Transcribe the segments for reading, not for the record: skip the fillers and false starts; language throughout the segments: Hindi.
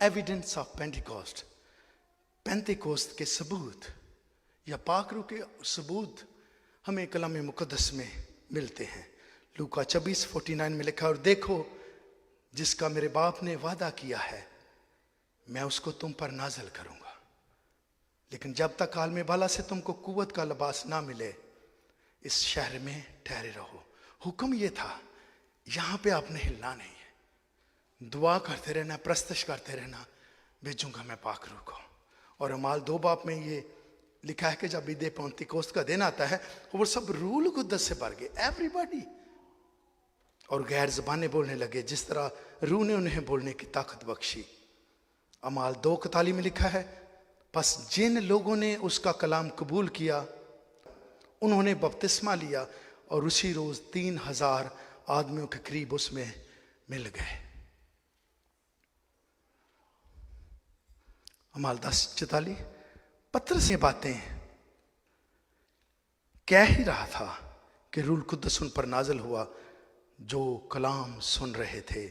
एविडेंस ऑफ पेंटिकोस्ट, पेंटिकोस्ट के सबूत या पाकरू के सबूत हमें कलाम मुकद्दस में मिलते हैं। लूका 26:49 में लिखा, और देखो जिसका मेरे बाप ने वादा किया है मैं उसको तुम पर नाजल करूंगा, लेकिन जब तक आलम बाला से तुमको कुव्वत का लिबास ना मिले इस शहर में ठहरे रहो। हुक्म ये था, यहां पे आपने हिलना नहीं है, दुआ करते रहना, प्रस्तश करते रहना, भेजूंगा मैं पाकरू को। और अमाल 2 में ये लिखा है कि जब ईद पेंतिकोस्त का दिन आता है वो सब रूह कुद्दस से भर गए, एवरीबॉडी, और गैर ज़बानें बोलने लगे जिस तरह रूह ने उन्हें बोलने की ताकत बख्शी। अमाल 2:41 में लिखा है, बस जिन लोगों ने उसका कलाम कबूल किया उन्होंने बपतिस्मा लिया और उसी रोज 3000 आदमियों के करीब उसमें मिल गए। अमाल 10:44, पतरस ये बातें कह ही रहा था कि रूह कुद्दस उन पर नाजल हुआ जो कलाम सुन रहे थे।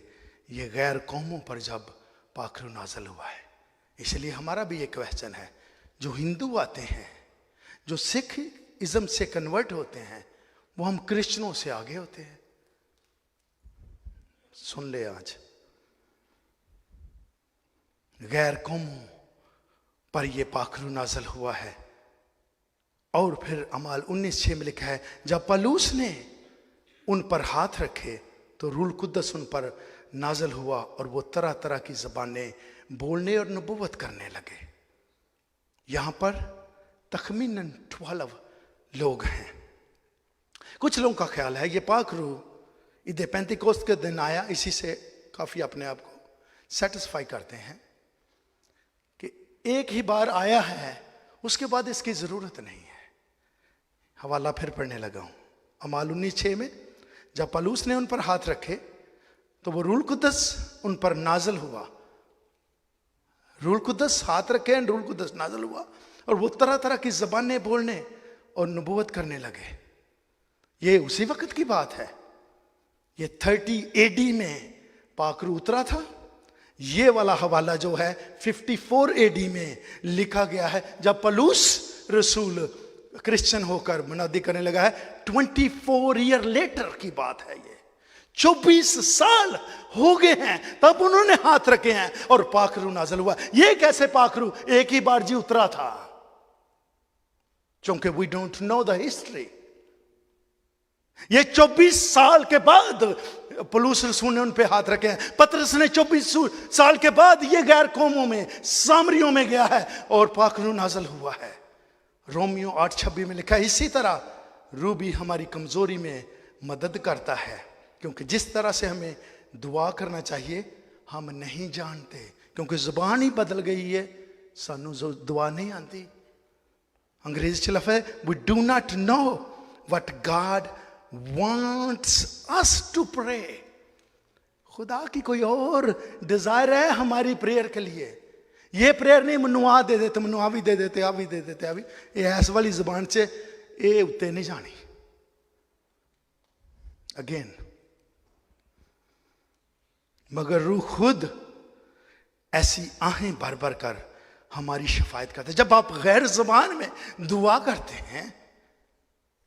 ये गैर कौमों पर जब पाकरू नाजल हुआ है। इसलिए हमारा भी एक क्वेश्चन है, जो हिंदू आते हैं, जो सिख इज्म से कन्वर्ट होते हैं, वो हम क्रिश्चियनों से आगे होते हैं। सुन ले, आज गैर कौमों पर ये पाकरू नाजल हुआ है। और फिर अमाल 19:6 में लिखा है, जब पलूस ने उन पर हाथ रखे तो रूह कुद्दस उन पर नाजल हुआ और वो तरह तरह की ज़बानें बोलने और नबूवत करने लगे। यहां पर तखमीनन 12 लोग हैं। कुछ लोगों का ख्याल है ये पाकरू ईद पेंतिकोस्त के दिन आया, इसी से काफी अपने आप को सेटिस्फाई करते हैं कि एक ही बार आया है, उसके बाद इसकी जरूरत नहीं है। हवाला फिर पढ़ने लगा हूं, अमाल 19:6 में, जब पलूस ने उन पर हाथ रखे तो वो रूह कुद्दस उन पर नाजल हुआ। रूह कुद्दस हाथ रखे, रूह कुद्दस नाजल हुआ और वो तरह तरह की ज़बानें बोलने और नबूवत करने लगे। ये उसी वक्त की बात है, ये 30 AD में पाकरू उतरा था। ये वाला हवाला जो है 54 AD में लिखा गया है, जब पलूस रसूल क्रिश्चियन होकर मुनादी करने लगा है। 24 ईयर लेटर की बात है, ये 24 साल हो गए हैं तब उन्होंने हाथ रखे हैं और पाकरू नाजल हुआ। ये कैसे पाकरू एक ही बार जी उतरा था? क्योंकि we don't know the history. ये 24 साल के बाद पलूस रसूल ने उन पे हाथ रखे हैं। पतरस ने 24 साल के बाद ये गैर कौमों में, सामरियों में गया है और पाकरू नाजल हुआ है। रोमियो 8:26 में लिखा है, इसी तरह रूह भी हमारी कमजोरी में मदद करता है, क्योंकि जिस तरह से हमें दुआ करना चाहिए हम नहीं जानते, क्योंकि जुबान ही बदल गई है, सानू जो दुआ नहीं आती। अंग्रेजी च लफ्ज़ है, we do not know what God wants us to pray. खुदा की कोई और डिजायर है हमारी प्रेयर के लिए। ये प्रेयर नहीं मनुआ दे देते, मनुआ भी दे देते, आ भी दे देते, अभी ये ऐस वाली जुबान से ये उत्ते नहीं जानी। अगेन, मगर रूह खुद ऐसी आहें भर भर कर हमारी शफायत करते। जब आप गैर ज़बान में दुआ करते हैं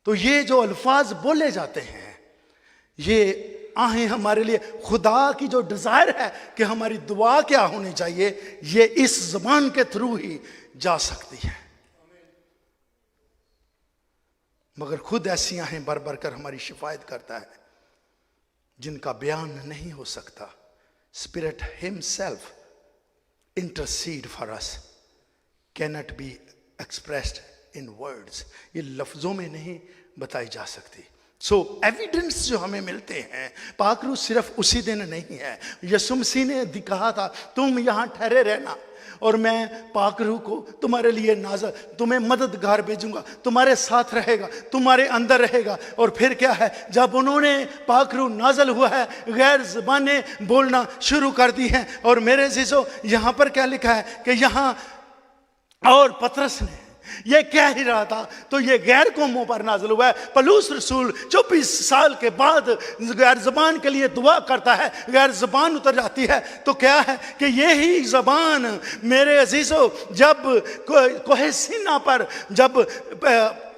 तो ये जो अल्फाज बोले जाते हैं, ये आहें हमारे लिए, खुदा की जो डिजायर है कि हमारी दुआ क्या होनी चाहिए, ये इस ज़बान के थ्रू ही जा सकती है। मगर खुद ऐसी आहें भर भर कर हमारी शिफायत करता है जिनका बयान नहीं हो सकता। Spirit himself intercede for us, cannot be expressed in words. ये लफ्जों में नहीं बताई जा सकती। सो एविडेंस जो हमें मिलते हैं, पाकरू सिर्फ उसी दिन नहीं है। यीशु मसीह ने कहा था, तुम यहां ठहरे रहना और मैं पाकरू को तुम्हारे लिए नाज़र, तुम्हें मददगार भेजूंगा, तुम्हारे साथ रहेगा, तुम्हारे अंदर रहेगा। और फिर क्या है, जब उन्होंने पाकरू नाज़ल हुआ है, गैर ज़बानें बोलना शुरू कर दी हैं। और मेरे अज़ीज़ों, यहां पर क्या लिखा है कि यहां और पतरस ने ये कह ही रहा था तो ये गैर कौमों पर नाज़िल हुआ है। पलूस रसूल 24 साल के बाद गैर ज़बान के लिए दुआ करता है, गैर ज़बान उतर जाती है। तो क्या है कि यही ज़बान मेरे अजीज़ों जब कोहे सीना पर जब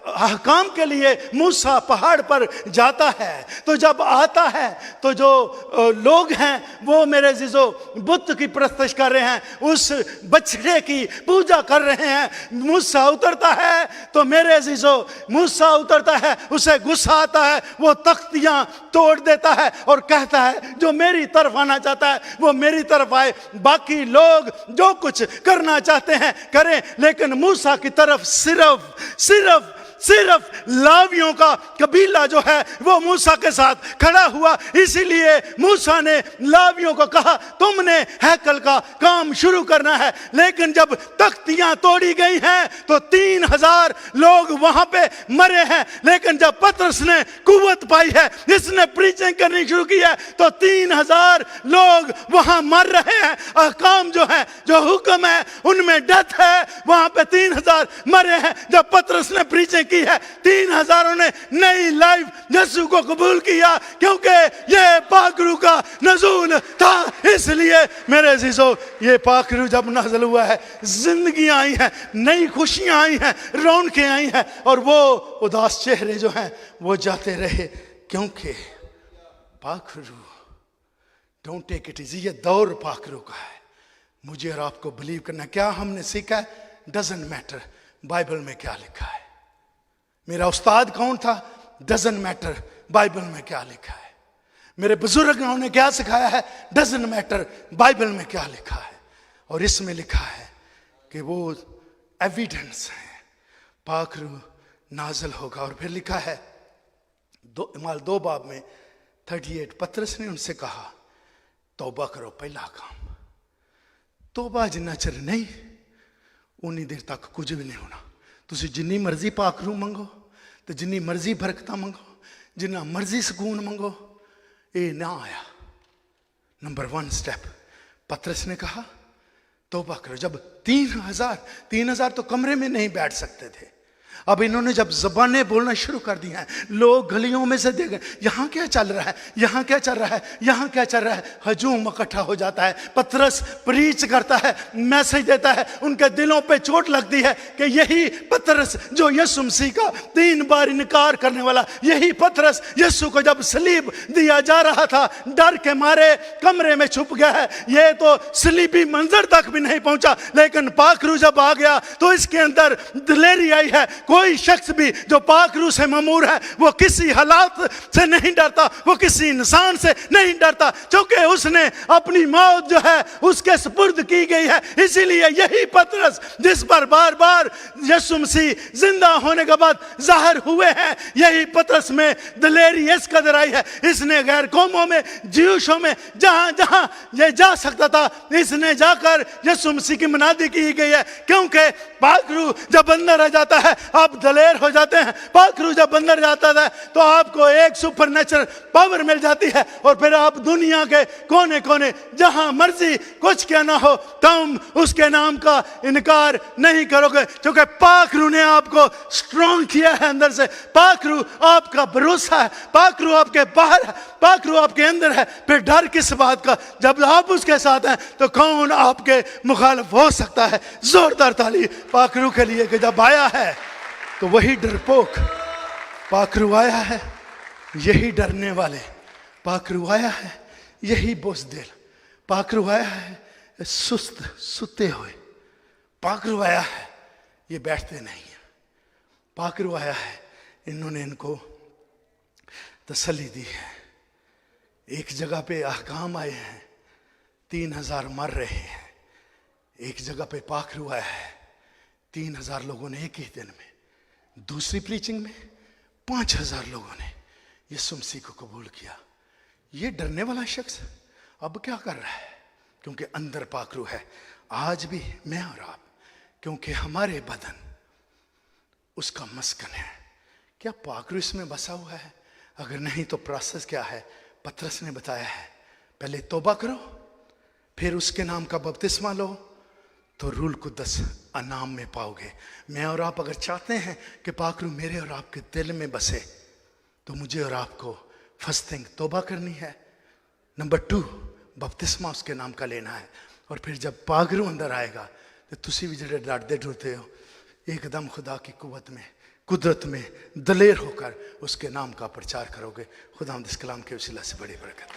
अहकाम के लिए मूसा पहाड़ पर जाता है, तो जब आता है तो जो लोग हैं वो मेरे अजीजों बुत की परस्तिश कर रहे हैं, उस बछड़े की पूजा कर रहे हैं। मूसा उतरता है तो मेरे अजीजों मूसा उतरता है, उसे गुस्सा आता है, वो तख्तियां तोड़ देता है और कहता है जो मेरी तरफ आना चाहता है वो मेरी तरफ आए, बाकी लोग जो कुछ करना चाहते हैं करें, लेकिन मूसा की तरफ सिर्फ लावियों का कबीला जो है वो मूसा के साथ खड़ा हुआ। इसीलिए मूसा ने लावियों को कहा तुमने हैकल का काम शुरू करना है। लेकिन जब तख्तियां तोड़ी गई हैं तो 3000 लोग वहां पे मरे हैं। लेकिन जब पतरस ने कुव्वत पाई है, इसने प्रीचिंग करनी शुरू की है, तो 3000 लोग वहां मर रहे हैं। अहकाम जो है, जो हुक्म है, उनमें डेथ है, वहां पे 3000 मरे हैं। जब पतरस ने प्रीचिंग की है, 3000 ने नई लाइफ यीशु को कबूल किया, क्योंकि ये पाखरू का नज़ूल था। इसलिए मेरे अजीजों ये पाखरू जब नाज़िल हुआ है, जिंदगी आई है, नई खुशियां आई हैं, रौनकें आई हैं, और वो उदास चेहरे जो हैं वो जाते रहे, क्योंकि पाखरू डोंट टेक इट इजी। ये दौर पाखरू का है। मुझे और आपको बिलीव करना, क्या हमने सीखा है, डजंट मैटर बाइबल में क्या लिखा है। मेरा उस्ताद कौन था, डजंट मैटर बाइबल में क्या लिखा है। मेरे बुजुर्गों ने क्या सिखाया है, डजंट मैटर बाइबल में क्या लिखा है। और इसमें लिखा है कि वो एविडेंस है, पाखरू नाज़िल होगा। और फिर लिखा है इमाल 2 बाब में 38, पतरस ने उनसे कहा तौबा करो, पहला काम तौबा जिन्ना चिर नहीं उन्नी देर तक कुछ भी नहीं होना। तुसी जिन्नी मर्जी पाखरू मंगो, तो जिन्नी मर्जी बरकत मंगो, जिन्ना मर्जी सुकून मंगो, ये ना आया। नंबर 1 स्टेप पतरस ने कहा तौबा करो। जब 3000 तो कमरे में नहीं बैठ सकते थे, अब इन्होंने जब ज़बानें बोलना शुरू कर दी हैं, लोग गलियों में से देख, यहाँ क्या चल रहा है, यहाँ क्या चल रहा है, यहाँ क्या चल रहा है, हजूम इकट्ठा हो जाता है। पतरस प्रीच करता है, मैसेज देता है, उनके दिलों पे चोट लगती है कि यही पतरस जो यीशु मसीह का 3 बार इनकार करने वाला, यही पतरस यीशु को जब सलीब दिया जा रहा था डर के मारे कमरे में छुप गया है। ये तो सलीबी मंजर तक भी नहीं पहुंचा, लेकिन पाखरू जब आ गया तो इसके अंदर दिलेरी आई है। कोई शख्स भी जो पाखरू से ममूर है वो किसी हालात से नहीं डरता, वो किसी इंसान से नहीं डरता, क्योंकि उसने अपनी मौत जो है उसके सुपुर्द की गई है। इसीलिए यही पतरस जिस पर बार बार यीशु मसीह जिंदा होने के बाद जाहिर हुए हैं, यही पतरस में दिलेरी इस कदर आई है, इसने गैर कौमों में, ज्यूशों में, जहां जहां ये जा सकता था, इसने जाकर यीशु मसीह की मनादी की गई है। क्योंकि पाखरू जब अंदर आ जाता है आप दलेर हो जाते हैं। पाखरू जब अंदर जाता है तो आपको एक सुपरनेचुरल पावर मिल जाती है, और फिर आप दुनिया के कोने कोने जहां मर्जी कुछ क्या ना हो, तुम उसके नाम का इनकार नहीं करोगे, क्योंकि पाखरू ने आपको स्ट्रॉन्ग किया है अंदर से। पाखरू आपका भरोसा है, पाखरू आपके बाहर है, पाखरू आपके अंदर है। फिर डर किस बात का, जब आप उसके साथ हैं तो कौन आपके मुखालिफ हो सकता है। जोरदार ताली पाखरू के लिए कि जब आया है तो वही डरपोक पाखरू आया है, यही डरने वाले पाखरू आया है, यही बुज़दिल पाखरू आया है, सुस्त सुते हुए पाखरू आया है, ये बैठते नहीं है। पाखरू आया है, इन्होंने इनको तसल्ली दी है। एक जगह पे अहकाम आए हैं, 3000 मर रहे हैं। एक जगह पे पाखरू आया है, 3000 लोगों ने एक ही दिन में। दूसरी प्रीचिंग में 5000 लोगों ने यीशु मसीह को कबूल किया। ये डरने वाला शख्स अब क्या कर रहा है, क्योंकि अंदर पाखरू है। आज भी मैं और आप, क्योंकि हमारे बदन उसका मस्कन है। क्या पाखरू इसमें बसा हुआ है? अगर नहीं तो प्रोसेस क्या है, पतरस ने बताया है, पहले तौबा करो, फिर उसके नाम का बपतिस्मा लो, तो रूल कुद्दस अनाम में पाओगे। मैं और आप अगर चाहते हैं कि पाक रूह मेरे और आपके दिल में बसे, तो मुझे और आपको फर्स्ट थिंग तौबा करनी है। नंबर 2 बपतिस्मा उसके नाम का लेना है। और फिर जब पाक रूह अंदर आएगा तो तुसी भी जो डरते डरते हो, एकदम खुदा की कुव्वत में, कुदरत में दलेर होकर उसके नाम का प्रचार करोगे। खुदा इस कलाम के वसीला से बड़ी बरकत।